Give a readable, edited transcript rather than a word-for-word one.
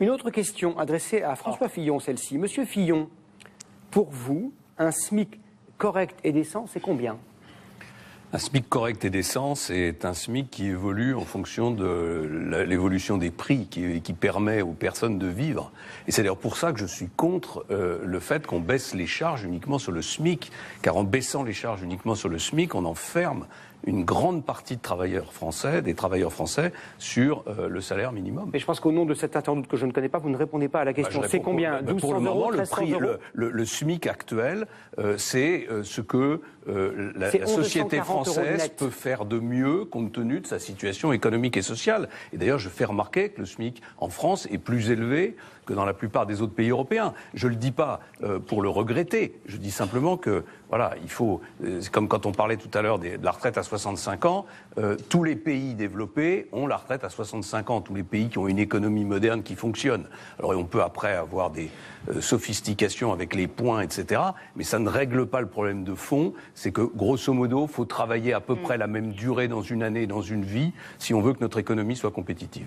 Une autre question adressée à François Fillon, celle-ci. Monsieur Fillon, pour vous, un SMIC correct et décent, c'est combien ? Un SMIC correct et décent, c'est un SMIC qui évolue en fonction de l'évolution des prix, qui permet aux personnes de vivre. Et c'est d'ailleurs pour ça que je suis contre le fait qu'on baisse les charges uniquement sur le SMIC. Car en baissant les charges uniquement sur le SMIC, on enferme une grande partie des travailleurs français, sur le salaire minimum. Mais je pense qu'au nom de cet internaute que je ne connais pas, vous ne répondez pas à la question. C'est combien ? 1200 pour le moment, euros, 1300 euros le SMIC actuel, c'est ce que la société française peut faire de mieux compte tenu de sa situation économique et sociale. Et d'ailleurs, je fais remarquer que le SMIC en France est plus élevé que dans la plupart des autres pays européens. Je ne le dis pas pour le regretter, je dis simplement que, voilà, il faut, comme quand on parlait tout à l'heure de la retraite à 65 ans, tous les pays développés ont la retraite à 65 ans, tous les pays qui ont une économie moderne qui fonctionne. Alors on peut après avoir des sophistications avec les points, etc., mais ça ne règle pas le problème de fond, c'est que, grosso modo, il faut travailler à peu près la même durée dans une année, dans une vie, si on veut que notre économie soit compétitive.